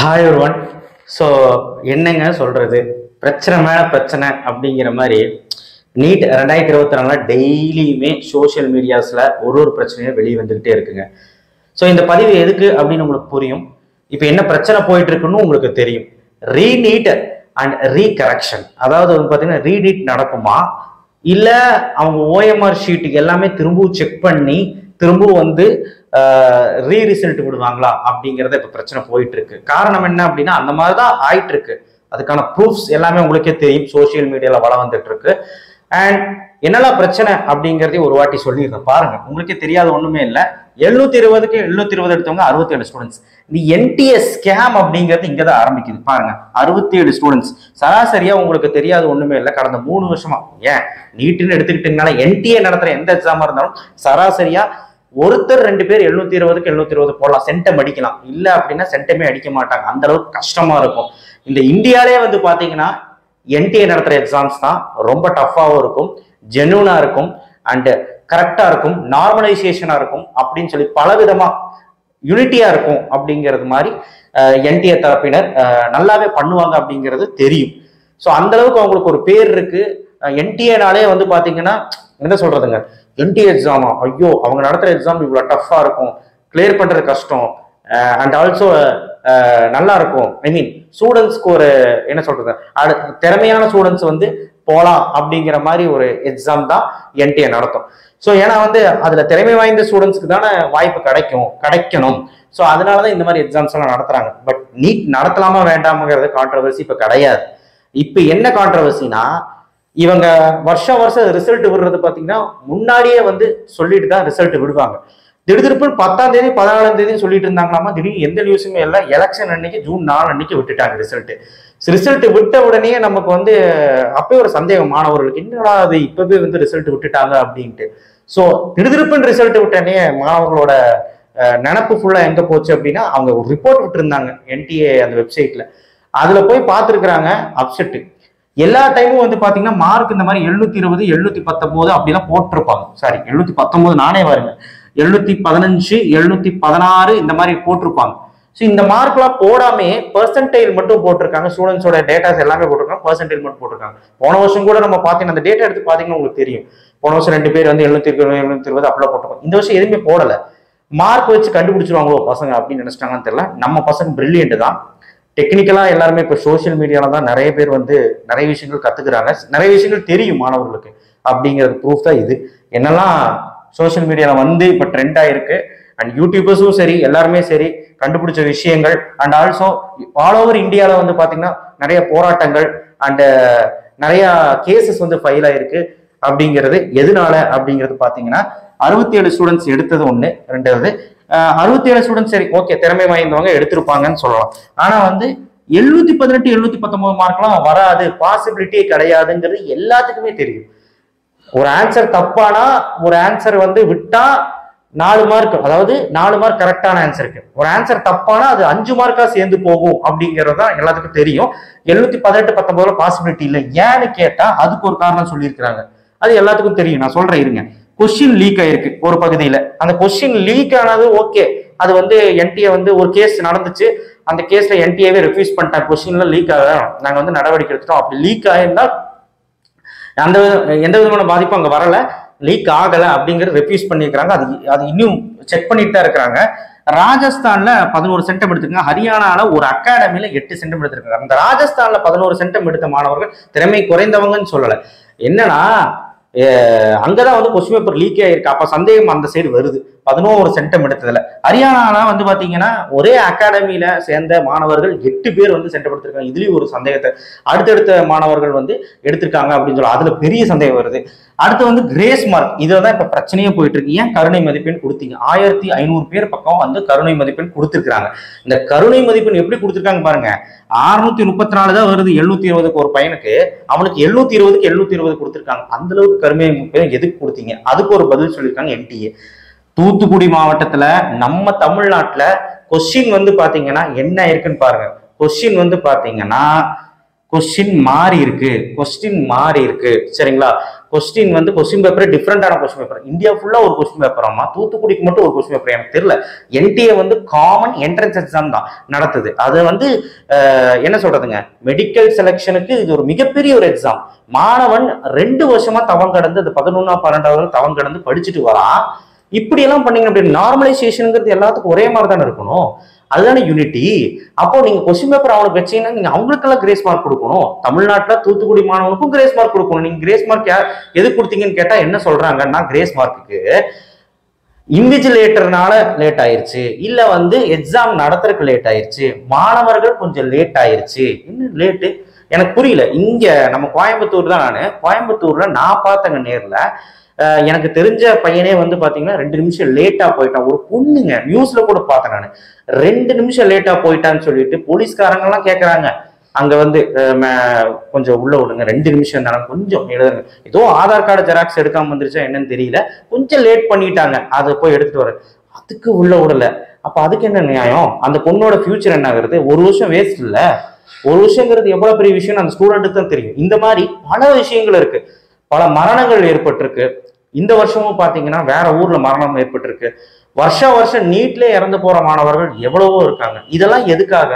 Hi ஒருவன். So என்னங்க சொல்றது, பிரச்சனை மேல பிரச்சனை அப்படிங்கிற மாதிரி நீட் 2024 டெய்லியுமே சோஷியல் மீடியாஸ்ல ஒரு பிரச்சனையும் வெளியே வந்துகிட்டே இருக்குங்க. ஸோ இந்த பதிவு எதுக்கு அப்படின்னு உங்களுக்கு புரியும். இப்போ என்ன பிரச்சனை போயிட்டு இருக்குன்னு உங்களுக்கு தெரியும். ரீநீட் அண்ட் ரீகரெக்ஷன், அதாவது வந்து பார்த்தீங்கன்னா ரீநீட் நடக்குமா இல்லை அவங்க ஓஎம்ஆர் ஷீட்டுக்கு எல்லாமே திரும்பவும் செக் பண்ணி திரும்பவும் வந்து ரிசல்ட் விடுவாங்களா அப்படிங்கிறத இப்ப பிரச்சனை போயிட்டு இருக்கு. காரணம் என்ன அப்படின்னா அந்த மாதிரிதான் ஆயிட்டு இருக்கு. அதுக்கான ப்ரூஃப்ஸ் எல்லாமே உங்களுக்கே தெரியும், சோசியல் மீடியால வள வந்துட்டு இருக்கு. அண்ட் என்னெல்லாம் பிரச்சனை அப்படிங்கிறதையும் ஒரு வாட்டி சொல்லிடுறேன் பாருங்க, உங்களுக்கே தெரியாத ஒண்ணுமே இல்லை. 720க்கு 720 எடுத்தவங்க 67 ஸ்டூடெண்ட்ஸ். இந்த என்டிஏ ஸ்கேம் அப்படிங்கிறது இங்கதான் ஆரம்பிக்குது பாருங்க. 67 ஸ்டூடெண்ட்ஸ் சராசரியா உங்களுக்கு தெரியாத ஒண்ணுமே இல்லை. கடந்த 3 வருஷமா ஏன் நீட்டுன்னு எடுத்துக்கிட்டீங்கன்னா என்டிஏ நடத்துற எந்த எக்ஸாமா இருந்தாலும் சராசரியா ஒருத்தர் 2 பேர் 720க்கு 720 போடலாம், சென்டம் அடிக்கலாம். இல்லை அப்படின்னா சென்டமே அடிக்க மாட்டாங்க, அந்த அளவுக்கு கஷ்டமா இருக்கும். இந்த இந்தியாலே வந்து பாத்தீங்கன்னா என்டிஏ நடத்துற எக்ஸாம்ஸ் தான் ரொம்ப டஃப்பாகவும் இருக்கும், ஜென்யூனா இருக்கும், அண்ட் கரெக்டா இருக்கும், நார்மலைசேஷனா இருக்கும் அப்படின்னு சொல்லி பலவிதமா யூனிட்டியா இருக்கும். அப்படிங்கிறது மாதிரி என்டிஏ தரப்பினர் நல்லாவே பண்ணுவாங்க அப்படிங்கிறது தெரியும். ஸோ அந்த அளவுக்கு அவங்களுக்கு ஒரு பேர் இருக்கு. என்டிஏனாலே வந்து பாத்தீங்கன்னா என்ன சொல்றதுங்க, என்டிஏ எக்ஸாமா, ஐயோ அவங்க நடத்துற எக்ஸாம் இவ்வளவு டஃப்பா இருக்கும், கிளியர் பண்றது கஷ்டம், அண்ட் ஆல்சோ நல்லா இருக்கும். ஐ மீன் ஸ்டூடெண்ட்ஸ்க்கு ஒரு என்ன சொல்றது, திறமையான ஸ்டூடெண்ட்ஸ் வந்து போலாம் அப்படிங்கிற மாதிரி ஒரு எக்ஸாம் தான் என்டிஏ நடத்தும். ஸோ ஏன்னா வந்து அதுல திறமை வாய்ந்த ஸ்டூடெண்ட்ஸ்க்கு தானே வாய்ப்பு கிடைக்கணும். ஸோ அதனாலதான் இந்த மாதிரி எக்ஸாம்ஸ் எல்லாம் நடத்துறாங்க. பட் நீட் நடத்தலாமா வேண்டாம்ங்கிறது கான்ட்ரவர்சி இப்ப கிடையாது. இப்ப என்ன கான்ட்ரவர்சினா, இவங்க வருஷம் ரிசல்ட் விடுறது பாத்தீங்கன்னா முன்னாடியே வந்து சொல்லிட்டு தான் ரிசல்ட் விடுவாங்க. திடீர்னு 10ஆம் தேதி 14ஆம் தேதி சொல்லிட்டு இருந்தாங்களாமா. திடீர்னு எந்த நியூஸுமே இல்லை. எலெக்ஷன் அன்னைக்கு ஜூன் 4 அன்னைக்கு விட்டுட்டாங்க ரிசல்ட் விட்ட உடனே நமக்கு வந்து அப்பவே ஒரு சந்தேகம் மாணவர்களுக்கு, என்னடா அது இப்பவே வந்து ரிசல்ட் விட்டுட்டாங்க அப்படின்ட்டு. ஸோ திடீர்னு ரிசல்ட் விட்டனே மாணவர்களோட நினப்பு ஃபுல்லா எங்க போச்சு அப்படின்னா, அவங்க ஒரு ரிப்போர்ட் விட்டுருந்தாங்க என்டிஏ அந்த வெப்சைட்ல, அதுல போய் பார்த்துருக்குறாங்க. அப்செட் எல்லா டைமும் வந்து பாத்தீங்கன்னா மார்க் இந்த மாதிரி 720 719 அப்படிலாம் போட்டிருப்பாங்க. சாரி 719 நானே வருங்க, 715 716 இந்த மாதிரி போட்டிருப்பாங்க. ஸோ இந்த மார்க்லாம் போடாமே பெர்சன்டைல் மட்டும் போட்டிருக்காங்க. ஸ்டூடெண்ட்ஸோட டேட்டாஸ் எல்லாமே போட்டிருக்காங்க, பெர்சன்டைல் மட்டும் போட்டிருக்காங்க. போன வருஷம் கூட நம்ம பாத்தீங்கன்னா அந்த டேட்டா எடுத்து பாத்தீங்கன்னா உங்களுக்கு தெரியும். போன வருஷம் 2 பேர் வந்து 720 720 அப்படிலாம் போட்டிருக்காங்க. இந்த வருஷம் எதுவுமே போடல. மார்க் வச்சு கண்டுபிடிச்சிருவாங்களோ பசங்க அப்படின்னு நினைச்சிட்டாங்கன்னு தெரியல. நம்ம பசங்க பிரில்லியன்ட் தான். டெக்னிக்கலா எல்லாருமே இப்போ சோசியல் மீடியால தான் நிறைய பேர் வந்து நிறைய விஷயங்கள் கத்துக்கிறாங்க, நிறைய விஷயங்கள் தெரியும் மாணவர்களுக்கு. அப்படிங்கிறது ப்ரூஃப் தான் இது. என்னெல்லாம் சோசியல் மீடியால வந்து இப்போ ட்ரெண்ட் ஆயிருக்கு. அண்ட் யூடியூபர்ஸும் சரி எல்லாருமே சரி கண்டுபிடிச்ச விஷயங்கள். அண்ட் ஆல்சோ ஆல் ஓவர் இந்தியாவில் வந்து பாத்தீங்கன்னா நிறைய போராட்டங்கள் அண்ட் நிறைய கேசஸ் வந்து ஃபைல் ஆயிருக்கு. அப்படிங்கிறது எதனால அப்படிங்கிறது பாத்தீங்கன்னா 67 ஸ்டூடெண்ட்ஸ் எடுத்தது ஒண்ணு, ரெண்டாவது 67 ஸ்டூடெண்ட்ஸ் சரி ஓகே திறமை வாய்ந்தவங்க எடுத்திருப்பாங்கன்னு சொல்லலாம். ஆனா வந்து 718 719 மார்க்லாம் வராது, பாசிபிலிட்டியே கிடையாதுங்கிறது எல்லாத்துக்குமே தெரியும். ஒரு ஆன்சர் தப்பானா ஒரு ஆன்சர் வந்து விட்டா 4 மார்க், அதாவது 4 மார்க் கரெக்டான ஆன்சருக்கு. ஒரு ஆன்சர் தப்பானா அது 5 மார்க்கா சேர்ந்து போகும் அப்படிங்கிறது தான் எல்லாத்துக்கும் தெரியும். 718 19 பாசிபிலிட்டி இல்லை. ஏன்னு கேட்டா அதுக்கு ஒரு காரணம் சொல்லியிருக்கிறாங்க, அது எல்லாத்துக்கும் தெரியும். நான் சொல்றேன் இருங்க. கொஸ்டின் லீக் ஆயிருக்கு ஒரு பகுதியில. அந்த கொஸ்டின் லீக் ஆனது ஓகே, அது வந்து என்டிஏ வந்து ஒரு கேஸ் நடந்துச்சு, அந்த கேஸ்ல என்டிஏவே ரெஃப்யூஸ் பண்ணிட்டாங்க. கொஸ்டின்ல லீக் ஆக நாங்க வந்து நடவடிக்கை எடுத்துட்டோம். அப்படி லீக் ஆயிருந்தா அந்த எந்த விதமான பாதிப்பும் அங்க வரல, லீக் ஆகல அப்படிங்கிறது ரெஃப்யூஸ் பண்ணிருக்காங்க. அது இன்னும் செக் பண்ணிட்டு தான் இருக்கிறாங்க. ராஜஸ்தான்ல 11 சென்டம் எடுத்துருக்காங்க, ஹரியானால ஒரு அகாடமில 8 சென்டம் எடுத்திருக்காங்க. அந்த ராஜஸ்தான்ல 11 சென்டம் எடுத்த மாணவர்கள் திறமை குறைந்தவங்கன்னு சொல்லல. என்னன்னா அங்கதான் வந்து கொஸ்டின் பேப்பர் லீக் ஆயிருக்கு. அப்ப சந்தேகம் அந்த சைடு வருது. 11 சென்டம் எடுத்ததுல ஹரியானா வந்து பாத்தீங்கன்னா ஒரே அகாடமியில சேர்ந்த மாணவர்கள் 8 பேர் வந்து சென்டம் எடுத்திருக்காங்க. இதுலயும் ஒரு சந்தேகத்தை அடுத்தடுத்த மாணவர்கள் வந்து எடுத்திருக்காங்க அப்படின்னு சொல்லலாம். அதுல பெரிய சந்தேகம் வருது. அடுத்து வந்து கிரேஸ் மார்க், இதுதான் இப்ப பிரச்சனையே போயிட்டு இருக்கு. ஏன் கருணை மதிப்பெண் கொடுத்தீங்க? 1500 பேர் பக்கம் வந்து கருணை மதிப்பெண் கொடுத்திருக்காங்க. இந்த கருணை மதிப்பெண் எப்படி கொடுத்திருக்காங்க பாருங்க, 634 தான் வருது 720க்கு ஒரு பையனுக்கு. அவனுக்கு 720க்கு 720 கொடுத்திருக்காங்க. அந்த அளவுக்கு கருணை மதிப்பெண் எதுக்கு கொடுத்தீங்க? அதுக்கு ஒரு பதில் சொல்லியிருக்காங்க என்டிஏ. தூத்துக்குடி மாவட்டத்துல நம்ம தமிழ்நாட்டுல கொஸ்டின் வந்து பாத்தீங்கன்னா என்ன இருக்குன்னு பாருங்க. கொஸ்டின் வந்து பாத்தீங்கன்னா கொஸ்டின் மாறி இருக்கு சரிங்களா. கொஸ்டின் வந்து கொஸ்டின் பேப்பரே டிஃப்ரெண்டான கொஸ்டின் பேப்பர். இந்தியா ஃபுல்லா ஒரு கொஸ்டின் பேப்பர். ஆமா, தூத்துக்குடிக்கு மட்டும் ஒரு கொஸ்டின் பேப்பர். எனக்கு தெரியல. என்டிஏ வந்து காமன் என்ட்ரன்ஸ் எக்ஸாம் தான் நடத்துது. அது வந்து என்ன சொல்றதுங்க, மெடிக்கல் செலெக்ஷனுக்கு இது ஒரு மிகப்பெரிய ஒரு எக்ஸாம். மாணவன் 2 வருஷமா தவம் கடந்து அது 11ஆம் 12ஆவது தவம் கடந்து படிச்சுட்டு வரான். இப்படி எல்லாம் பண்ணீங்க அப்படின்னு நார்மலைசேஷனுங்கிறது எல்லாத்துக்கும் ஒரே மாதிரி தானே இருக்கணும். அதுதானே யூனிட்டி. அப்போ நீங்க கொஸ்டின் பேப்பர் அவனுக்கு வச்சீங்கன்னா நீங்க அவங்களுக்கெல்லாம் கிரேஸ் மார்க் கொடுக்கணும். தமிழ்நாட்டுல தூத்துக்குடி மாணவனுக்கும் கிரேஸ் மார்க் கொடுக்கணும். நீங்க கிரேஸ் மார்க் எது கொடுத்தீங்கன்னு கேட்டா என்ன சொல்றாங்கன்னா, கிரேஸ் மார்க்குக்கு இன்விஜிலேட்டர்னால லேட் ஆயிருச்சு, இல்ல வந்து எக்ஸாம் நடத்துறதுக்கு லேட் ஆயிருச்சு, மாணவர்கள் கொஞ்சம் லேட் ஆயிருச்சு. என்ன லேட்டு எனக்கு புரியல. இங்க நம்ம கோயம்புத்தூர் தான். கோயம்புத்தூர்ல நான் பார்த்தங்க நேர்ல. எனக்கு தெரிஞ்ச பையனே வந்து பாத்தீங்கன்னா 2 நிமிஷம் லேட்டா போயிட்டான். ஒரு பொண்ணுங்க, நியூஸ்ல கூட பார்த்தேன் நான். 2 நிமிஷம் லேட்டா போயிட்டான்னு சொல்லிட்டு போலீஸ்காரங்க எல்லாம் கேட்கறாங்க. அங்க வந்து கொஞ்சம் உள்ள விடுங்க, 2 நிமிஷம் தானே, கொஞ்சம் எழுதுங்க. ஏதோ ஆதார் கார்டு ஜெராக்ஸ் எடுக்காம வந்துருச்சா என்னன்னு தெரியல, கொஞ்சம் லேட் பண்ணிட்டாங்க, அதை போய் எடுத்துட்டு வர. அதுக்கு உள்ள விடல. அப்ப அதுக்கு என்ன நியாயம்? அந்த பொண்ணோட ஃபியூச்சர் என்ன ஆகுறது? 1 வருஷம் வேஸ்ட் இல்ல. 1 வருஷங்கிறது எவ்வளவு பெரிய விஷயம் அந்த ஸ்டூடெண்ட்டுக்கு தான் தெரியும். இந்த மாதிரி பல விஷயங்கள் இருக்கு. பல மரணங்கள் ஏற்பட்டிருக்கு. இந்த வருஷமும் பாத்தீங்கன்னா வேற ஊர்ல மரணம் ஏற்பட்டிருக்கு. வருஷம் நீட்ல இறந்து போற மாணவர்கள் எவ்வளவோ இருக்காங்க. இதெல்லாம் எதுக்காக?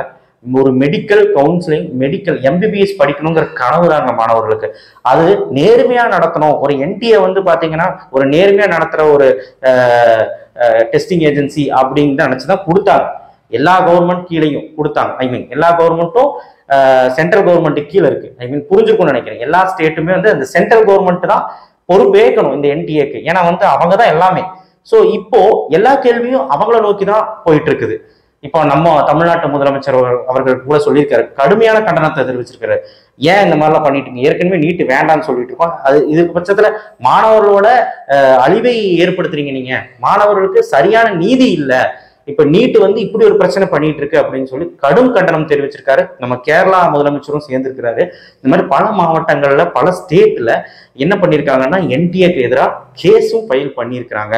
ஒரு மெடிக்கல் கவுன்சிலிங், மெடிக்கல் எம்பிபிஎஸ் படிக்கணுங்கிற கனவு தாங்க மாணவர்களுக்கு. அது நேர்மையா நடத்தணும். ஒரு என்டிஏ வந்து பாத்தீங்கன்னா ஒரு நேர்மையா நடத்துற ஒரு டெஸ்டிங் ஏஜென்சி அப்படின்னு நினைச்சுதான் கொடுத்தாங்க. எல்லா கவர்மெண்ட் கீழையும் கொடுத்தாங்க. ஐ மீன் எல்லா கவர்மெண்ட்டும் சென்ட்ரல் கவர்மெண்ட் கீழே இருக்கு. ஐ மீன் புரிஞ்சுக்கணும்னு நினைக்கிறேன். எல்லா ஸ்டேட்டுமே வந்து அந்த சென்ட்ரல் கவர்மெண்ட் தான் பொறுப்பேற்கணும் இந்த என்டிஏக்கு. ஏன்னா வந்து அவங்க தான் எல்லாமே. ஸோ இப்போ எல்லா கேள்வியும் அவங்கள நோக்கி தான் போயிட்டு இருக்குது. இப்போ நம்ம தமிழ்நாட்டு முதலமைச்சர் அவர்கள் கூட சொல்லியிருக்காரு, கடுமையான கண்டனத்தை தெரிவிச்சிருக்காரு. ஏன் இந்த மாதிரிலாம் பண்ணிட்டு இருக்கீங்க? ஏற்கனவே நீட்டு வேண்டாம்னு சொல்லிட்டு இருக்கோம். அது இதுக்கு பட்சத்துல மாணவர்களோட அழிவை ஏற்படுத்துறீங்க. நீங்க மாணவர்களுக்கு சரியான நீதி இல்லை. இப்ப நீட்டு வந்து இப்படி ஒரு பிரச்சனை பண்ணிட்டு இருக்கு அப்படின்னு சொல்லி கடும் கண்டனம் தெரிவிச்சிருக்காரு. நம்ம கேரளா முதலமைச்சரும் சேர்ந்திருக்கிறாரு. இந்த மாதிரி பல மாவட்டங்கள்ல பல ஸ்டேட்ல என்ன பண்ணிருக்காங்கன்னா என்டிஏக்கு எதிராக கேஸும் ஃபைல் பண்ணியிருக்கிறாங்க.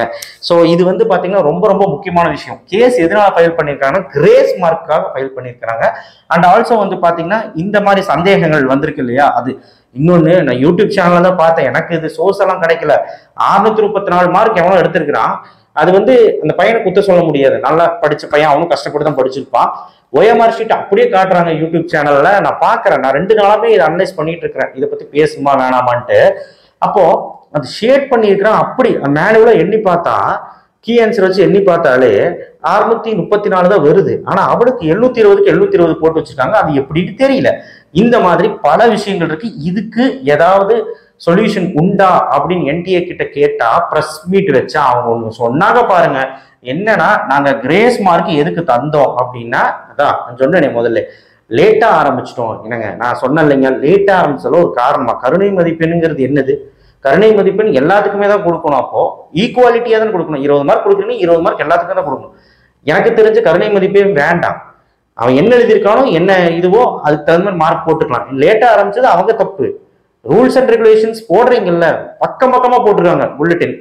ஸோ இது வந்து பாத்தீங்கன்னா ரொம்ப ரொம்ப முக்கியமான விஷயம். கேஸ் எதனால ஃபைல் பண்ணியிருக்காங்கன்னா கிரேஸ் மார்க்காக ஃபைல் பண்ணியிருக்கிறாங்க. அண்ட் ஆல்சோ வந்து பாத்தீங்கன்னா இந்த மாதிரி சந்தேகங்கள் வந்திருக்கு இல்லையா, அது இன்னொன்னு நான் யூடியூப் சேனல்ல தான் பார்த்தேன். எனக்கு இது சோர்ஸ் எல்லாம் கிடைக்கல. 634 மார்க் எவனோ எடுத்திருக்கிறான். அது வந்து அந்த பையனை குத்த சொல்ல முடியாது. நல்லா படிச்ச பையன், அவனும் கஷ்டப்பட்டு தான் படிச்சிருப்பான். OMR ஷீட் அப்படியே காட்டுறாங்க யூடியூப் சேனல்ல. நான் பாக்குறேன். நான் 2 நாளாவே இதை அனலைஸ் பண்ணிட்டு இருக்கிறேன், இதை பத்தி பேசுமா வேணாமான்ட்டு. அப்போ அது ஷேட் பண்ணியிருக்கிறான். அப்படி மேனுவலா எண்ணி பார்த்தா, கீ ஆன்சர் வச்சு எண்ணி பார்த்தாலே 634 தான் வருது. ஆனா அவனுக்கு 720க்கு 720 போட்டு வச்சிருக்காங்க. அது எப்படின்னு தெரியல. இந்த மாதிரி பல விஷயங்கள் இருக்கு. இதுக்கு ஏதாவது சொல்யூஷன் உண்டா அப்படின்னு என்டிஏ கிட்ட கேட்டா, பிரஸ் மீட் வச்சா அவங்க ஒண்ணு சொன்னாங்க பாருங்க. என்னன்னா, நாங்க கிரேஸ் மார்க் எதுக்கு தந்தோம் அப்படின்னா, அதான் சொன்னேனே முதல்ல, லேட்டா ஆரம்பிச்சிட்டோம். என்னங்க நான் சொன்னேன் இல்லைங்க, லேட்டா ஆரம்பிச்சாலும் ஒரு காரணமா. கருணை மதிப்பெண்ணுங்கிறது என்னது? கருணை மதிப்பெண் எல்லாத்துக்குமே தான் கொடுக்கணும். அப்போ ஈக்குவாலிட்டியா தான் கொடுக்கணும். 20 மார்க் கொடுக்குறீங்க, 20 மார்க் எல்லாத்துக்கும் தான் கொடுக்கணும். எனக்கு தெரிஞ்ச கருணை மதிப்பே வேண்டாம். அவன் என்ன எழுதியிருக்கானோ என்ன இதுவோ அதுக்கு தகுந்த மாதிரி மார்க் போட்டுக்கலாம். லேட்டா ஆரம்பிச்சது அவங்க தப்பு. ரூல்ஸ் அண்ட் ரெகுலேஷன்ஸ் போடுறீங்கல்ல, பக்கம் பக்கமா போட்டிருக்காங்க. புல்லட்டின்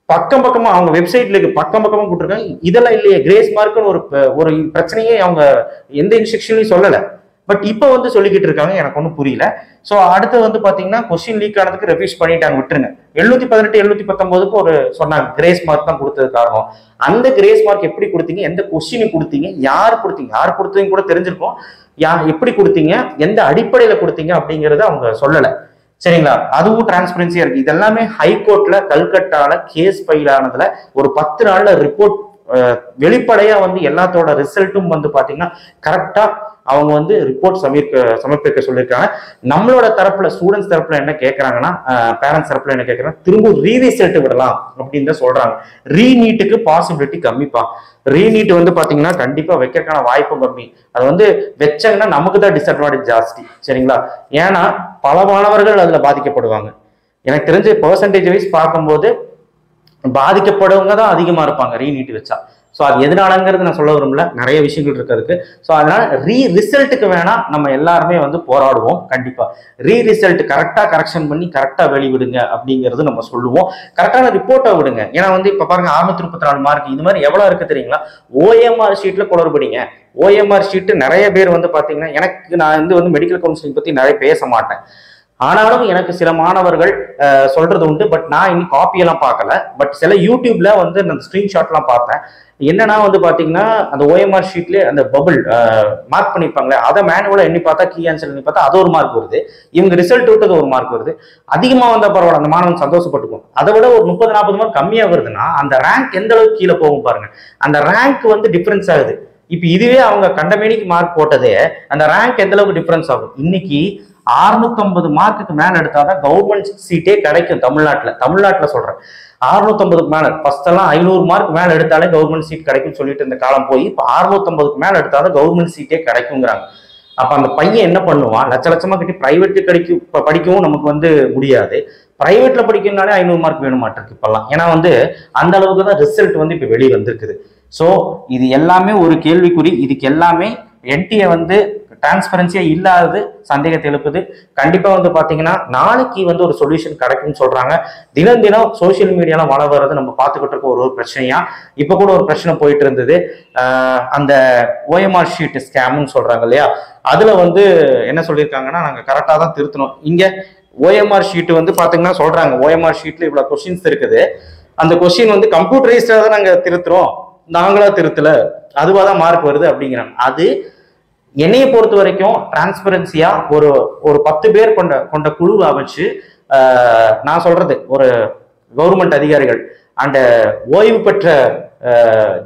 பக்கம் பக்கமா அவங்க வெப்சைட்ல இருக்கு, பக்கம் பக்கமா போட்டிருக்காங்க. இதெல்லாம் இல்லையே கிரேஸ் மார்க்னு ஒரு பிரச்சனையே அவங்க எந்த இன்ஸ்ட்ரக்ஷன்லையும் சொல்லல. பட் இப்போ வந்து சொல்லிக்கிட்டு இருக்காங்க. எனக்கு ஒன்றும் புரியல. ஸோ அடுத்து வந்து பாத்தீங்கன்னா கொஸ்டின் லீக் ஆனதுக்கு ரெஃப்யூஸ் பண்ணிட்டாங்க, விட்டுருங்க. 718 719க்கு ஒரு சொன்னாங்க கிரேஸ் மார்க் தான் கொடுத்தது காரணம். அந்த கிரேஸ் மார்க் எப்படி கொடுத்தீங்க, எந்த கொஸ்டின் கொடுத்தீங்க, யார் கொடுத்தீங்க, யார் கொடுத்தீங்க கூட தெரிஞ்சிருக்கும். எப்படி கொடுத்தீங்க, எந்த அடிப்படையில கொடுத்தீங்க அப்படிங்கறத அவங்க சொல்லலை. சரிங்களா? அதுவும் டிரான்ஸ்பரன்சியா இருக்கு. இதெல்லாமே ஹைகோர்ட்ல கல்கட்டால கேஸ் ஃபைல் ஆனதுல ஒரு 10 நாள்ல ரிப்போர்ட் வெளிப்படையா வந்து எல்லாத்தோட ரிசல்ட்டும் வந்து பாத்தீங்கன்னா கரெக்டா அவங்க வந்து ரிப்போர்ட் சமர்ப்பிக்க சொல்லியிருக்காங்க. நம்மளோட தரப்புல ஸ்டூடெண்ட்ஸ் தரப்புல என்ன கேட்கறாங்கன்னா, பேரண்ட்ஸ் தரப்புல என்ன கேட்கறாங்க, திரும்ப ரீரிசல்ட் விடலாம் அப்படின்னு தான் சொல்றாங்க. ரீநீட்டுக்கு பாசிபிலிட்டி கம்மிப்பா. ரீநீட் வந்து பாத்தீங்கன்னா கண்டிப்பா வைக்கிறதுக்கான வாய்ப்பும் கம்மி. அது வந்து வச்சாங்கன்னா நமக்கு தான் டிஸ்அட்வான்டேஜ் ஜாஸ்தி. சரிங்களா? ஏன்னா பல மாணவர்கள் அதுல பாதிக்கப்படுவாங்க. எனக்கு தெரிஞ்ச பெர்சன்டேஜ் வைஸ் பார்க்கும்போது பாதிக்கப்படுவங்க தான் அதிகமா இருப்பாங்க ரீநீட் வச்சா. ஸோ அது எதனாலங்கிறது நான் சொல்ல விரும்பல, நிறைய விஷயங்கள் இருக்கு அதுக்கு. ஸோ அதனால ரிசல்ட்டுக்கு வேணா நம்ம எல்லாருமே வந்து போராடுவோம். கண்டிப்பா ரிசல்ட் கரெக்டா கரெக்ஷன் பண்ணி கரெக்டா வெளிவிடுங்க அப்படிங்கிறது நம்ம சொல்லுவோம். கரெக்டான ரிப்போர்ட்டை விடுங்க. ஏன்னா வந்து இப்ப பாருங்க 634 மார்க் இது மாதிரி எவ்வளவு இருக்கு தெரியுங்களா? OMR ஷீட்ல குளறுபடிங்க. OMR ஷீட் நிறைய பேர் வந்து பாத்தீங்கன்னா, எனக்கு நான் வந்து மெடிக்கல் கவுன்சிலிங் பத்தி நிறைய பேச மாட்டேன். ஆனாலும் எனக்கு சில மாணவர்கள் சொல்றது உண்டு. பட் நான் இன்னும் காப்பியெல்லாம் பார்க்கல. பட் சில யூடியூப்ல வந்து நான் ஸ்கிரீன்ஷாட்லாம் பார்த்தேன். என்னன்னா வந்து பாத்தீங்கன்னா அந்த ஓஎம்ஆர் ஷீட்லேயே அந்த பபுள் மார்க் பண்ணியிருப்பாங்களே, அதை மேனுவலாக எண்ணி பார்த்தா, கீ ஆன்சர் எண்ணி பார்த்தா அது ஒரு மார்க் வருது. இவங்க ரிசல்ட் விட்டது ஒரு மார்க் வருது. அதிகமாக வந்தால் பரவாயில்ல, அந்த மாணவன் சந்தோஷப்பட்டுக்கும். அதை விட ஒரு 30-40 மார்க் கம்மியாக வருதுன்னா அந்த ரேங்க் எந்த அளவுக்கு கீழே போகும் பாருங்க. அந்த ரேங்க் வந்து டிஃபரன்ஸ் ஆகுது. இப்போ இதுவே அவங்க கண்டமேனிக்கு மார்க் போட்டதே அந்த ரேங்க் எந்த அளவுக்கு டிஃபரன்ஸ் ஆகும். இன்னைக்கு 650 மார்க்குக்கு மேல எடுத்தாதான் கவர்மெண்ட் சீட்டே கிடைக்கும் தமிழ்நாட்டுல சொல்றேன். 650க்கு மேல ஃபர்ஸ்ட் எல்லாம் 500 மார்க் மேல எடுத்தாலே கவர்மெண்ட் சீட் கிடைக்கும்னு சொல்லிட்டு இந்த காலம் போய் இப்ப 650க்கு மேல எடுத்தாதான் கவர்மெண்ட் சீட்டே கிடைக்குங்கிறாங்க. அப்ப அந்த பையன் என்ன பண்ணுவான், லட்ச லட்சமா கட்டி பிரைவேட்டு படிக்கவும் நமக்கு வந்து முடியாது. பிரைவேட்ல படிக்கணும்னாலே 500 மார்க் வேணுமாட்டிருக்கு இப்பெல்லாம். ஏன்னா வந்து அந்த அளவுக்கு தான் ரிசல்ட் வந்து இப்ப வெளியே வந்திருக்குது. ஸோ இது எல்லாமே ஒரு கேள்விக்குறி. இதுக்கு எல்லாமே என்டிஏ வந்து டிரான்ஸ்பரன்சியா இல்லாதது சந்தேகத்தை எழுப்புது. கண்டிப்பா வந்து பாத்தீங்கன்னா நாளைக்கு வந்து ஒரு சொல்யூஷன் கிடைக்கும்னு சொல்றாங்க. தினம் தினம் சோசியல் மீடியால வள வர்றது நம்ம பார்த்துக்கிட்டு இருக்க ஒரு பிரச்சனையா. இப்ப கூட ஒரு பிரச்சனை போயிட்டு இருந்தது. அந்த ஓஎம்ஆர் ஷீட் ஸ்கேம்னு சொல்றாங்க இல்லையா, அதுல வந்து என்ன சொல்லியிருக்காங்கன்னா, நாங்க கரெக்டா தான் திருத்தணும். இங்க ஓஎம்ஆர் ஷீட் வந்து பாத்தீங்கன்னா சொல்றாங்க, ஓஎம்ஆர் ஷீட்ல இவ்வளவு கொஸ்டின்ஸ் இருக்குது, அந்த கொஸ்டின் வந்து கம்ப்யூட்டரைஸ்டா தான் நாங்க திருத்துறோம், நாங்களா திருத்தல, அதுவாதான் மார்க் வருது அப்படிங்கிறாங்க. அது என்னையை பொறுத்த வரைக்கும் டிரான்ஸ்பரன்சியா ஒரு 10 பேர் கொண்ட குழுவை அமைச்சு, நான் சொல்றது ஒரு கவர்மெண்ட் அதிகாரிகள் அண்ட் ஓய்வு பெற்ற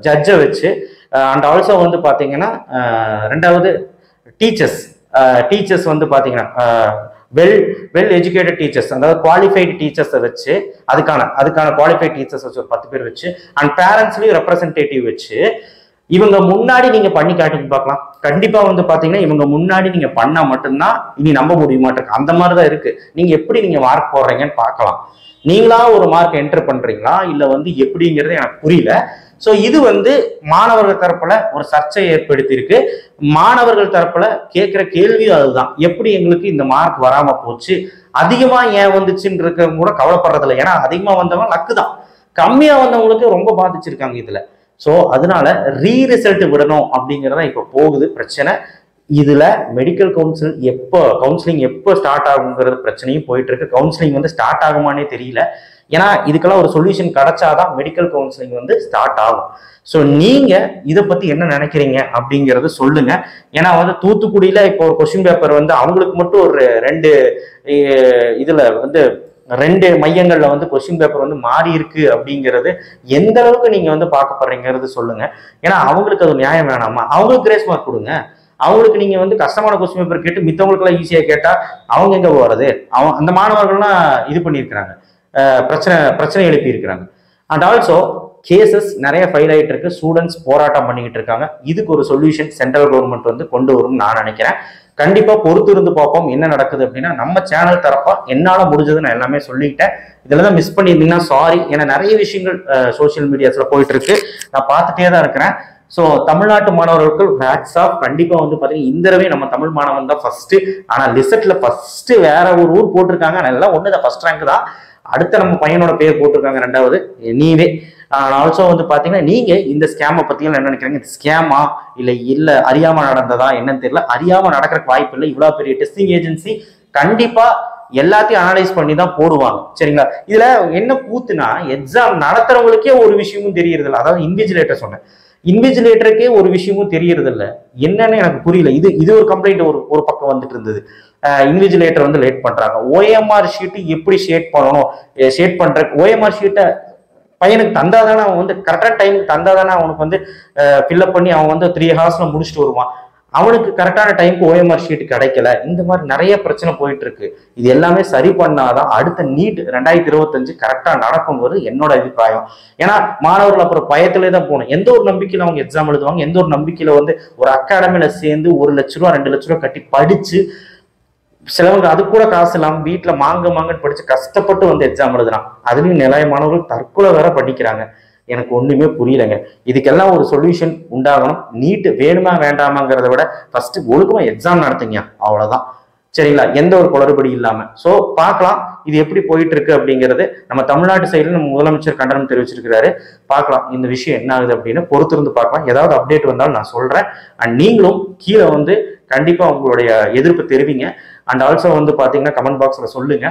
ஜட்ஜை வச்சு, அண்ட் ஆல்சோ வந்து பாத்தீங்கன்னா ரெண்டாவது டீச்சர்ஸ் வந்து பாத்தீங்கன்னா வெல் எஜுகேட்டட் டீச்சர்ஸ், அதாவது குவாலிஃபைடு டீச்சர்ஸை வச்சு, அதுக்கான குவாலிஃபைட் டீச்சர்ஸ் வச்சு ஒரு 10 பேர் வச்சு, அண்ட் பேரண்ட்ஸ்லயும் ரெப்ரசன்டேட்டிவ் வச்சு இவங்க முன்னாடி நீங்க பண்ணி காட்டிட்டு பார்க்கலாம். கண்டிப்பா வந்து பாத்தீங்கன்னா இவங்க முன்னாடி நீங்க பண்ணா மட்டும்தான் இனி நம்ப முடியுமாட்டிருக்கு. அந்த மாதிரிதான் இருக்கு. நீங்க எப்படி நீங்க மார்க் போடுறீங்கன்னு பார்க்கலாம். நீங்களா ஒரு மார்க் என்டர் பண்றீங்களா இல்ல வந்து எப்படிங்கிறது எனக்கு புரியல. ஸோ இது வந்து மாணவர்கள் தரப்புல ஒரு சர்ச்சையை ஏற்படுத்தி இருக்கு. மாணவர்கள் தரப்புல கேட்கிற கேள்வியும் அதுதான், எப்படி எங்களுக்கு இந்த மார்க் வராம போச்சு, அதிகமா ஏன் வந்துச்சுன்னு இருக்க கூட கவலைப்படுறதில்லை. ஏன்னா அதிகமா வந்தவங்க லக்கு தான், கம்மியா வந்தவங்களுக்கு ரொம்ப பாதிச்சிருக்காங்க இதுல. ஸோ அதனால ரிசல்ட் விடணும் அப்படிங்கிறதா இப்போ போகுது பிரச்சனை. இதுல மெடிக்கல் கவுன்சிலிங் எப்போ ஸ்டார்ட் ஆகுங்கிறது பிரச்சனையும் போயிட்டு இருக்கு. கவுன்சிலிங் வந்து ஸ்டார்ட் ஆகுமானே தெரியல. ஏன்னா இதுக்கெல்லாம் ஒரு சொல்யூஷன் கிடைச்சாதான் மெடிக்கல் கவுன்சிலிங் வந்து ஸ்டார்ட் ஆகும். ஸோ நீங்க இதை பத்தி என்ன நினைக்கிறீங்க அப்படிங்கறது சொல்லுங்க. ஏன்னா வந்து தூத்துக்குடியில இப்போ ஒரு கொஸ்டின் பேப்பர் வந்து அவங்களுக்கு மட்டும் ஒரு 2 மையங்கள்ல வந்து கொஸ்டின் பேப்பர் வந்து மாறி இருக்கு அப்படிங்கிறது எந்த அளவுக்கு நீங்க வந்து பார்க்கப்படுறீங்கிறது சொல்லுங்க. ஏன்னா அவங்களுக்கு அது நியாயம் வேணாமா? அவங்களுக்கு கிரேஸ் மார்க் கொடுங்க. அவங்களுக்கு நீங்க வந்து கஷ்டமான கொஸ்டின் பேப்பர் கேட்டு மித்தவங்களுக்கு எல்லாம் ஈஸியா கேட்டா அவங்க எங்க போறது? அந்த மாணவர்கள்லாம் இது பண்ணியிருக்கிறாங்க, பிரச்சனை எழுப்பி இருக்கிறாங்க. அண்ட் ஆல்சோ கேசஸ் நிறைய ஃபைல் ஆகிட்டு இருக்கு. ஸ்டூடெண்ட்ஸ் போராட்டம் பண்ணிக்கிட்டு இருக்காங்க. இதுக்கு ஒரு சொல்யூஷன் சென்ட்ரல் கவர்மெண்ட் வந்து கொண்டு வரும்னு நான் நினைக்கிறேன். கண்டிப்பா பொறுத்து இருந்து பார்ப்போம் என்ன நடக்குது அப்படின்னா. நம்ம சேனல் தரப்பா என்னால முடிஞ்சது நான் எல்லாமே சொல்லிட்டேன். இதுலதான் மிஸ் பண்ணியிருந்தீங்கன்னா சாரி. ஏன்னா நிறைய விஷயங்கள் சோசியல் மீடியாஸ்ல போயிட்டு இருக்கு, நான் பார்த்துட்டே தான் இருக்கிறேன். ஸோ தமிழ்நாட்டு மாணவர்களுக்கு ஹேட்ஸ் ஆஃப். கண்டிப்பா வந்து பாத்தீங்கன்னா இந்த தடவை நம்ம தமிழ் மாணவன் தான் ஃபர்ஸ்ட். ஆனா லிஸ்ட்ல ஃபர்ஸ்ட் வேற ஒரு ஊர் போட்டிருக்காங்க, எல்லாம் ஒண்ணுதான், ஃபர்ஸ்ட் ரேங்க் தான். அடுத்த நம்ம பையனோட பேர் போட்டிருக்காங்க 2வது எனிவே. ஆல்சோ வந்து பாத்தீங்கன்னா நீங்க இந்த ஸ்கேமை பத்தி என்ன நினைக்கிறீங்க? இது ஸ்கேமா இல்ல அறியாம நடந்ததா என்னன்னு தெரியல. அறியாம நடக்கிறதுக்கு வாய்ப்பு இல்லை. இவ்வளவு பெரிய டெஸ்டிங் ஏஜென்சி கண்டிப்பா எல்லாத்தையும் அனலைஸ் பண்ணி தான் போடுவாங்க, சரிங்களா? இதுல என்ன கூத்துனா, எக்ஸாம் நடத்துறவங்களுக்கே ஒரு விஷயமும் தெரியறது இல்லை. அதாவது இன்விஜிலேட்டர் சொன்னேன், இன்விஜிலேட்டருக்கே ஒரு விஷயமும் தெரியறது இல்லை. என்னன்னு எனக்கு புரியல. இது ஒரு கம்ப்ளைண்ட் ஒரு பக்கம் வந்துட்டு இருந்தது. இன்விஜிலேட்டர் வந்து லேட் பண்றாங்க. ஓஎம்ஆர் ஷீட்டு எப்படி ஷேட் பண்ணணும், ஷேட் பண்ற ஓஎம்ஆர் ஷீட்டை பையனுக்கு தந்தாதானே, அவன் வந்து கரெக்டான டைமுக்கு தந்தாதானே அவனுக்கு வந்து ஃபில்அப் பண்ணி அவன் வந்து 3 ஹவர்ஸ்ல முடிச்சுட்டு வருவான். அவனுக்கு கரெக்டான டைமுக்கு ஓஎம்ஆர் ஷீட் கிடைக்கல. இந்த மாதிரி நிறைய பிரச்சனை போயிட்டு இருக்கு. இது எல்லாமே சரி பண்ணாதான் அடுத்த நீட் 2025 கரெக்டா நடக்குங்கிறது என்னோட அபிப்பிராயம். ஏன்னா மாணவர்கள் அப்புறம் பயத்திலே தான் போகணும். எந்த ஒரு நம்பிக்கையில அவங்க எக்ஸாம் எழுதுவாங்க, எந்த ஒரு நம்பிக்கையில வந்து ஒரு அகாடமில சேர்ந்து 1 லட்ச ரூபா 2 லட்ச ரூபா கட்டி படிச்சு, சிலவங்க அது கூட காசு இல்லாம வீட்டுல மாங்கன்னு படிச்சு கஷ்டப்பட்டு வந்து எக்ஸாம் எழுதுறான். அதுலயும் நிலையமானவர்கள் தற்கொலை வேற படிக்கிறாங்க. எனக்கு ஒண்ணுமே புரியலைங்க. இதுக்கெல்லாம் ஒரு சொல்யூஷன் உண்டாகணும். நீட் வேணுமா வேண்டாமாங்கிறத விட ஃபர்ஸ்ட் ஒழுக்கமா எக்ஸாம் நடத்துங்க, அவ்வளவுதான், சரிங்களா? எந்த ஒரு குளறுபடி இல்லாம. சோ பார்க்கலாம் இது எப்படி போயிட்டு இருக்கு அப்படிங்கிறது. நம்ம தமிழ்நாட்டு சைடுல நம்ம முதலமைச்சர் கண்டனம் தெரிவிச்சிருக்கிறாரு. பார்க்கலாம் இந்த விஷயம் என்ன ஆகுது அப்படின்னு பொறுத்திருந்து பார்க்கலாம். ஏதாவது அப்டேட் வந்தாலும் நான் சொல்றேன். அண்ட் நீங்களும் கீழே வந்து கண்டிப்பாக உங்களுடைய எதிர்ப்பு தெரிவிங்க. அண்ட் ஆல்சோ வந்து பார்த்தீங்கன்னா கமெண்ட் பாக்ஸில் சொல்லுங்க.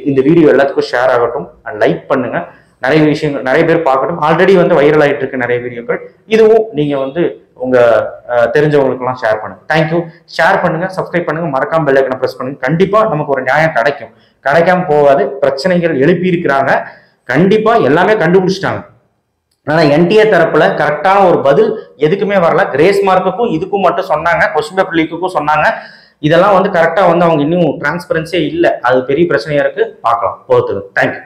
இந்த வீடியோ எல்லாத்துக்கும் ஷேர் ஆகட்டும் அண்ட் லைக் பண்ணுங்க. நிறைய விஷயங்கள் நிறைய பேர் பார்க்கட்டும். ஆல்ரெடி வந்து வைரல் ஆகிட்டு இருக்கு நிறைய வீடியோக்கள். இதுவும் நீங்கள் வந்து உங்கள் தெரிஞ்சவங்களுக்கெல்லாம் ஷேர் பண்ணுங்க. தேங்க்யூ. ஷேர் பண்ணுங்க, சப்ஸ்கிரைப் பண்ணுங்க, மறக்காம பெல் ஐக்கனை ப்ரெஸ் பண்ணுங்க. கண்டிப்பாக நமக்கு ஒரு நியாயம் கிடைக்கும். கிடைக்காம போகாது. பிரச்சனைகள் எழுப்பி இருக்கிறாங்க, கண்டிப்பா எல்லாமே கண்டுபிடிச்சிட்டாங்க. ஆனா என்டிஏ தரப்புல கரெக்டான ஒரு பதில் எதுக்குமே வரல. கிரேஸ் மார்க்குக்கும் இதுக்கும் மட்டும் சொன்னாங்க, கொஸ்டின் பேப்பர் லீக்குக்கும் சொன்னாங்க. இதெல்லாம் வந்து கரெக்டா வந்து அவங்க இன்னும் டிரான்ஸ்பரன்சியே இல்லை. அது பெரிய பிரச்சனையா இருக்கு. பார்க்கலாம், பொறுத்துது. தேங்க்யூ.